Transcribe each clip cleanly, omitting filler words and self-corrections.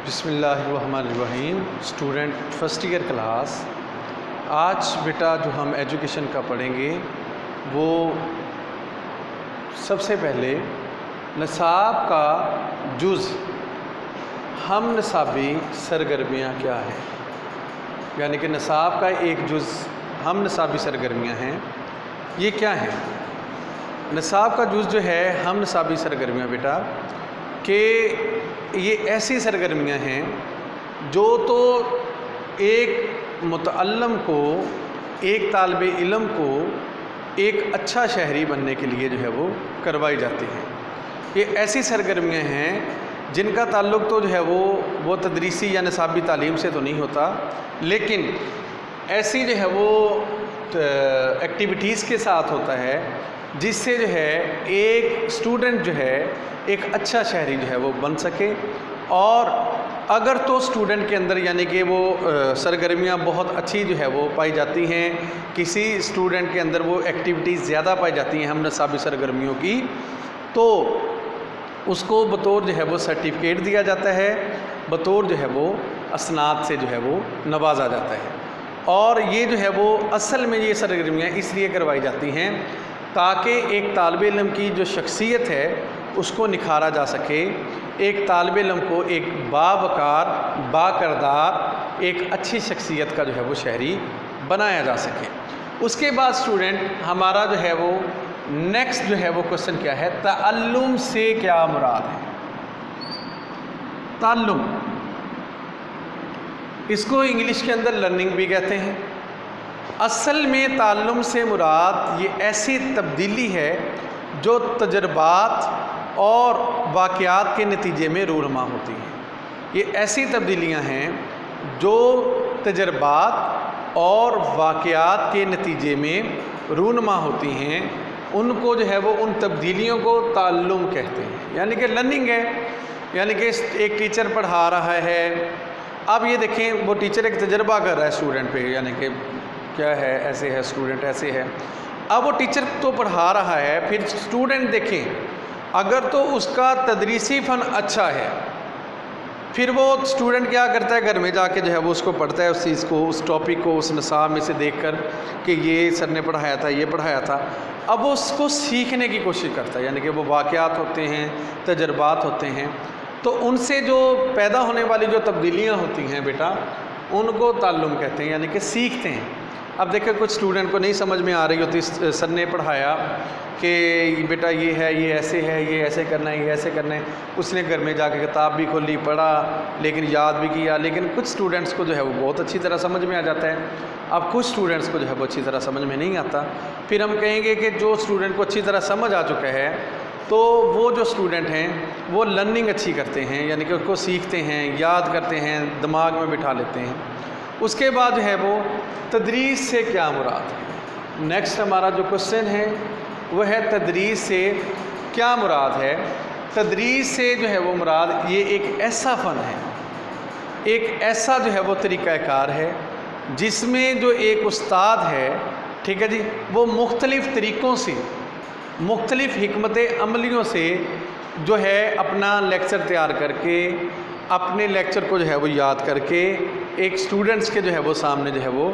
بسم اللہ الرحمن الرحیم۔ اسٹوڈنٹ فرسٹ ایئر کلاس، آج بیٹا جو ہم ایجوکیشن کا پڑھیں گے وہ سب سے پہلے نصاب کا جز ہم نصابی سرگرمیاں کیا ہیں، یعنی کہ نصاب کا ایک جز ہم نصابی سرگرمیاں ہیں، یہ کیا ہیں؟ نصاب کا جز جو ہے ہم نصابی سرگرمیاں بیٹا کہ یہ ایسی سرگرمیاں ہیں جو تو ایک متعلم کو، ایک طالب علم کو ایک اچھا شہری بننے کے لیے جو ہے وہ کروائی جاتی ہیں۔ یہ ایسی سرگرمیاں ہیں جن کا تعلق تو جو ہے وہ تدریسی یا نصابی تعلیم سے تو نہیں ہوتا، لیکن ایسی جو ہے وہ ایکٹیویٹیز کے ساتھ ہوتا ہے جس سے جو ہے ایک اسٹوڈنٹ جو ہے ایک اچھا شہری جو ہے وہ بن سکے۔ اور اگر تو اسٹوڈنٹ کے اندر یعنی کہ وہ سرگرمیاں بہت اچھی جو ہے وہ پائی جاتی ہیں، کسی اسٹوڈنٹ کے اندر وہ ایکٹیویٹیز زیادہ پائی جاتی ہیں ہم نصابی سرگرمیوں کی، تو اس کو بطور جو ہے وہ سرٹیفکیٹ دیا جاتا ہے، بطور جو ہے وہ اسناد سے جو ہے وہ نوازا جاتا ہے۔ اور یہ جو ہے وہ اصل میں یہ سرگرمیاں اس لیے کروائی جاتی ہیں تاکہ ایک طالب علم کی جو شخصیت ہے اس کو نکھارا جا سکے، ایک طالب علم کو ایک باوقار، با کردار، ایک اچھی شخصیت کا جو ہے وہ شہری بنایا جا سکے۔ اس کے بعد اسٹوڈنٹ ہمارا جو ہے وہ نیکسٹ جو ہے وہ کوشچن کیا ہے، تعلم سے کیا مراد ہے؟ تعلم، اس کو انگلش کے اندر لرننگ بھی کہتے ہیں۔ اصل میں تعلم سے مراد یہ ایسی تبدیلی ہے جو تجربات اور واقعات کے نتیجے میں رونما ہوتی ہیں۔ یہ ایسی تبدیلیاں ہیں جو تجربات اور واقعات کے نتیجے میں رونما ہوتی ہیں، ان کو جو ہے وہ ان تبدیلیوں کو تعلم کہتے ہیں، یعنی کہ لرننگ ہے۔ یعنی کہ ایک ٹیچر پڑھا رہا ہے، اب یہ دیکھیں وہ ٹیچر ایک تجربہ کر رہا ہے اسٹوڈنٹ پہ، یعنی کہ کیا ہے، ایسے ہے اسٹوڈنٹ، ایسے ہے۔ اب وہ ٹیچر تو پڑھا رہا ہے، پھر اسٹوڈنٹ دیکھیں اگر تو اس کا تدریسی فن اچھا ہے، پھر وہ اسٹوڈنٹ کیا کرتا ہے، گھر میں جا کے جو ہے وہ اس کو پڑھتا ہے، اس چیز کو، اس ٹاپک کو، اس نصاب میں سے دیکھ کر کہ یہ سر نے پڑھایا تھا، یہ پڑھایا تھا۔ اب وہ اس کو سیکھنے کی کوشش کرتا ہے، یعنی کہ وہ واقعات ہوتے ہیں، تجربات ہوتے ہیں، تو ان سے جو پیدا ہونے والی جو تبدیلیاں ہوتی ہیں بیٹا ان کو تعلم کہتے ہیں، یعنی کہ سیکھتے ہیں۔ اب دیکھیں کچھ اسٹوڈنٹ کو نہیں سمجھ میں آ رہی ہوتی، سر نے پڑھایا کہ بیٹا یہ ہے، یہ ایسے ہے، یہ ایسے کرنا ہے، یہ ایسے کرنا ہے، اس نے گھر میں جا کے کتاب بھی کھولی، پڑھا، لیکن یاد بھی کیا، لیکن کچھ اسٹوڈنٹس کو جو ہے وہ بہت اچھی طرح سمجھ میں آ جاتا ہے۔ اب کچھ اسٹوڈنٹس کو جو ہے وہ اچھی طرح سمجھ میں نہیں آتا۔ پھر ہم کہیں گے کہ جو اسٹوڈنٹ کو اچھی طرح سمجھ آ چکا ہے تو وہ جو اسٹوڈنٹ ہیں وہ لرننگ اچھی کرتے ہیں، یعنی کہ اس کو سیکھتے ہیں، یاد کرتے ہیں، دماغ میں بٹھا لیتے ہیں۔ اس کے بعد جو ہے وہ تدریس سے کیا مراد ہے؟ نیکسٹ ہمارا جو کوشچن ہے وہ ہے تدریس سے کیا مراد ہے؟ تدریس سے جو ہے وہ مراد یہ ایک ایسا فن ہے، ایک ایسا جو ہے وہ طریقہ کار ہے جس میں جو ایک استاد ہے، ٹھیک ہے جی، وہ مختلف طریقوں سے، مختلف حکمت عملیوں سے جو ہے اپنا لیکچر تیار کر کے، اپنے لیکچر کو جو ہے وہ یاد کر کے ایک اسٹوڈنٹس کے جو ہے وہ سامنے جو ہے وہ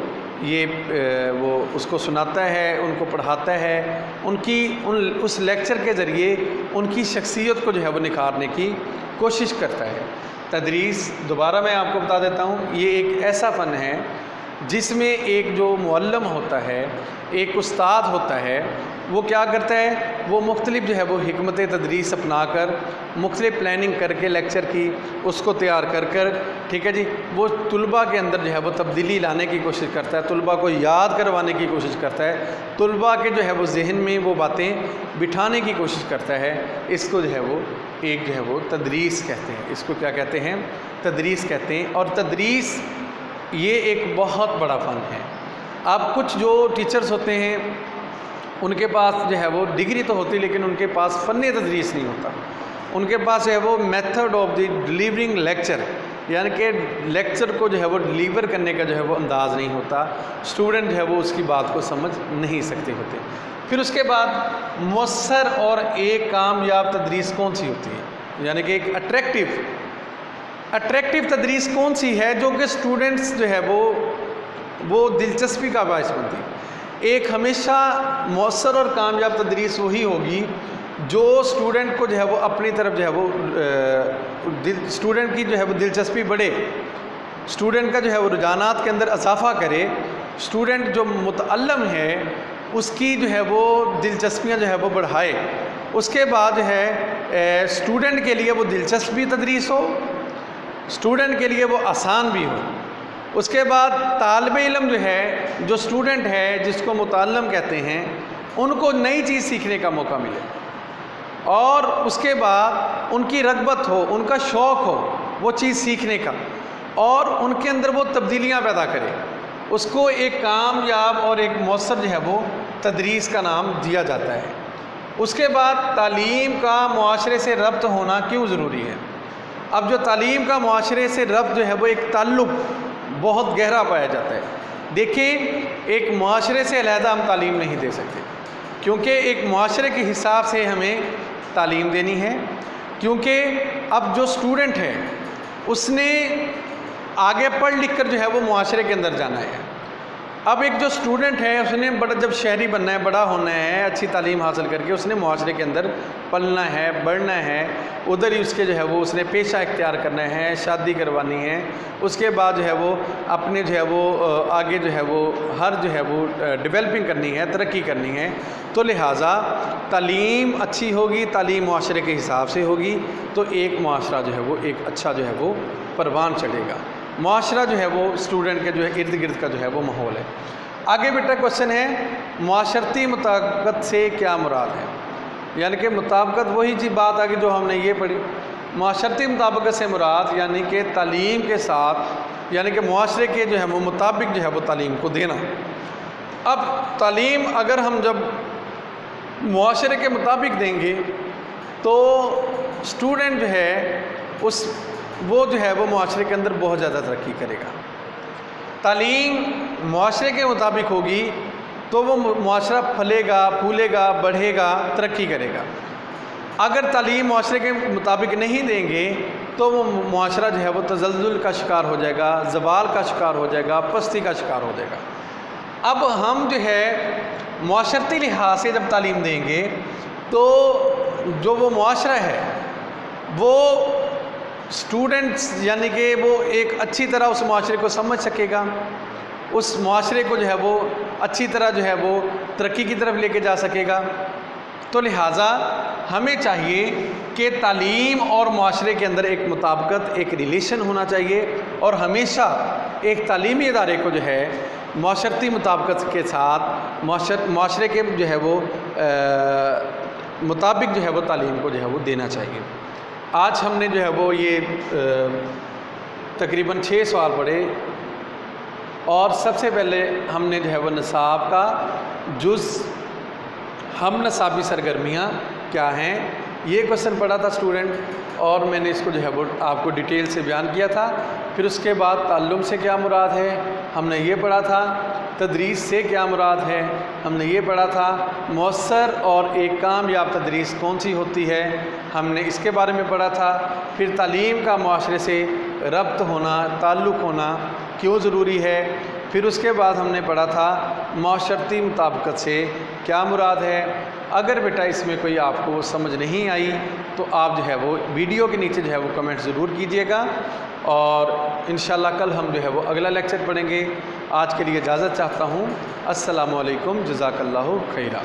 وہ اس کو سناتا ہے، ان کو پڑھاتا ہے، اس لیکچر کے ذریعے ان کی شخصیت کو جو ہے وہ نکھارنے کی کوشش کرتا ہے۔ تدریس، دوبارہ میں آپ کو بتا دیتا ہوں، یہ ایک ایسا فن ہے جس میں ایک جو معلم ہوتا ہے، ایک استاد ہوتا ہے، وہ کیا کرتا ہے، وہ مختلف جو ہے وہ حکمت تدریس اپنا کر، مختلف پلاننگ کر کے لیکچر کی، اس کو تیار کر کر، ٹھیک ہے جی، وہ طلباء کے اندر جو ہے وہ تبدیلی لانے کی کوشش کرتا ہے، طلباء کو یاد کروانے کی کوشش کرتا ہے، طلباء کے جو ہے وہ ذہن میں وہ باتیں بٹھانے کی کوشش کرتا ہے۔ اس کو جو ہے وہ ایک جو ہے وہ تدریس کہتے ہیں، اس کو کیا کہتے ہیں، تدریس کہتے ہیں۔ اور تدریس یہ ایک بہت بڑا فن ہے۔ اب کچھ جو ٹیچرز ہوتے ہیں ان کے پاس جو ہے وہ ڈگری تو ہوتی، لیکن ان کے پاس فن تدریس نہیں ہوتا، ان کے پاس جو ہے وہ method of the delivering lecture, یعنی کہ لیکچر کو جو ہے وہ ڈلیور کرنے کا جو ہے وہ انداز نہیں ہوتا، اسٹوڈنٹ جو ہے وہ اس کی بات کو سمجھ نہیں سکتے ہوتے۔ پھر اس کے بعد مؤثر اور ایک کامیاب تدریس کون سی ہوتی ہے، یعنی کہ ایک اٹریکٹیو اٹریکٹیو تدریس کون سی ہے جو کہ اسٹوڈنٹس جو ہے وہ دلچسپی کا باعث بنتی ہے؟ ایک ہمیشہ مؤثر اور کامیاب تدریس وہی ہوگی جو اسٹوڈنٹ کو جو ہے وہ اپنی طرف جو ہے وہ اسٹوڈنٹ کی جو ہے وہ دلچسپی بڑھے، اسٹوڈنٹ کا جو ہے وہ رجحانات کے اندر اضافہ کرے، اسٹوڈنٹ جو متعلم ہے اس کی جو ہے وہ دلچسپیاں جو ہے وہ بڑھائے۔ اس کے بعد جو ہے اسٹوڈنٹ کے لیے وہ دلچسپی تدریس ہو، اسٹوڈنٹ کے لیے وہ آسان بھی ہو۔ اس کے بعد طالب علم جو ہے، جو اسٹوڈنٹ ہے جس کو متعلم کہتے ہیں، ان کو نئی چیز سیکھنے کا موقع ملے، اور اس کے بعد ان کی رغبت ہو، ان کا شوق ہو وہ چیز سیکھنے کا، اور ان کے اندر وہ تبدیلیاں پیدا کرے۔ اس کو ایک کامیاب اور ایک مؤثر جو ہے وہ تدریس کا نام دیا جاتا ہے۔ اس کے بعد تعلیم کا معاشرے سے ربط ہونا کیوں ضروری ہے؟ اب جو تعلیم کا معاشرے سے ربط جو ہے وہ ایک تعلق بہت گہرا پایا جاتا ہے۔ دیکھیں، ایک معاشرے سے علیحدہ ہم تعلیم نہیں دے سکتے، کیونکہ ایک معاشرے کے حساب سے ہمیں تعلیم دینی ہے، کیونکہ اب جو اسٹوڈنٹ ہے اس نے آگے پڑھ لکھ کر جو ہے وہ معاشرے کے اندر جانا ہے۔ اب ایک جو اسٹوڈنٹ ہے اس نے جب شہری بننا ہے، بڑا ہونا ہے، اچھی تعلیم حاصل کر کے اس نے معاشرے کے اندر پلنا ہے، بڑھنا ہے، ادھر ہی اس کے جو ہے وہ اس نے پیشہ اختیار کرنا ہے، شادی کروانی ہے، اس کے بعد جو ہے وہ اپنے جو ہے وہ آگے جو ہے وہ ہر جو ہے وہ ڈیولپنگ کرنی ہے، ترقی کرنی ہے۔ تو لہٰذا تعلیم اچھی ہوگی، تعلیم معاشرے کے حساب سے ہوگی تو ایک معاشرہ جو ہے وہ ایک اچھا جو ہے وہ پروان چڑھے گا۔ معاشرہ جو ہے وہ اسٹوڈنٹ کے جو ہے ارد گرد کا جو ہے وہ ماحول ہے۔ آگے بیٹا کوشچن ہے، معاشرتی مطابقت سے کیا مراد ہے؟ یعنی کہ مطابقت وہی جی بات آگے جو ہم نے یہ پڑھی، معاشرتی مطابقت سے مراد یعنی کہ تعلیم کے ساتھ، یعنی کہ معاشرے کے جو ہے وہ مطابق جو ہے وہ تعلیم کو دینا۔ اب تعلیم اگر ہم جب معاشرے کے مطابق دیں گے تو اسٹوڈنٹ جو ہے وہ جو ہے وہ معاشرے کے اندر بہت زیادہ ترقی کرے گا۔ تعلیم معاشرے کے مطابق ہوگی تو وہ معاشرہ پھلے گا، پھولے گا، بڑھے گا، ترقی کرے گا۔ اگر تعلیم معاشرے کے مطابق نہیں دیں گے تو وہ معاشرہ جو ہے وہ تزلزل کا شکار ہو جائے گا، زوال کا شکار ہو جائے گا، پستی کا شکار ہو جائے گا۔ اب ہم جو ہے معاشرتی لحاظ سے جب تعلیم دیں گے تو جو وہ معاشرہ ہے وہ اسٹوڈنٹس یعنی کہ وہ ایک اچھی طرح اس معاشرے کو سمجھ سکے گا، اس معاشرے کو جو ہے وہ اچھی طرح جو ہے وہ ترقی کی طرف لے کے جا سکے گا۔ تو لہٰذا ہمیں چاہیے کہ تعلیم اور معاشرے کے اندر ایک مطابقت، ایک ریلیشن ہونا چاہیے، اور ہمیشہ ایک تعلیمی ادارے کو جو ہے معاشرتی مطابقت کے ساتھ معاشرے کے جو ہے وہ مطابق جو ہے وہ تعلیم کو جو ہے وہ دینا چاہیے۔ آج ہم نے جو ہے وہ یہ تقریباً 6 سوال پڑھے، اور سب سے پہلے ہم نے جو ہے وہ نصاب کا جز ہم نصابی سرگرمیاں کیا ہیں یہ کوشچن پڑھا تھا اسٹوڈنٹ، اور میں نے اس کو جو ہے وہ آپ کو ڈیٹیل سے بیان کیا تھا۔ پھر اس کے بعد تعلم سے کیا مراد ہے ہم نے یہ پڑھا تھا، تدریس سے کیا مراد ہے ہم نے یہ پڑھا تھا، مؤثر اور ایک کامیاب تدریس کون سی ہوتی ہے ہم نے اس کے بارے میں پڑھا تھا۔ پھر تعلیم کا معاشرے سے ربط ہونا، تعلق ہونا کیوں ضروری ہے۔ پھر اس کے بعد ہم نے پڑھا تھا معاشرتی مطابقت سے کیا مراد ہے۔ اگر بیٹا اس میں کوئی آپ کو سمجھ نہیں آئی تو آپ جو ہے وہ ویڈیو کے نیچے جو ہے وہ کمنٹ ضرور کیجیے گا، اور انشاءاللہ کل ہم جو ہے وہ اگلا لیکچر پڑھیں گے۔ آج کے لیے اجازت چاہتا ہوں۔ السلام علیکم، جزاک اللہ خیرہ۔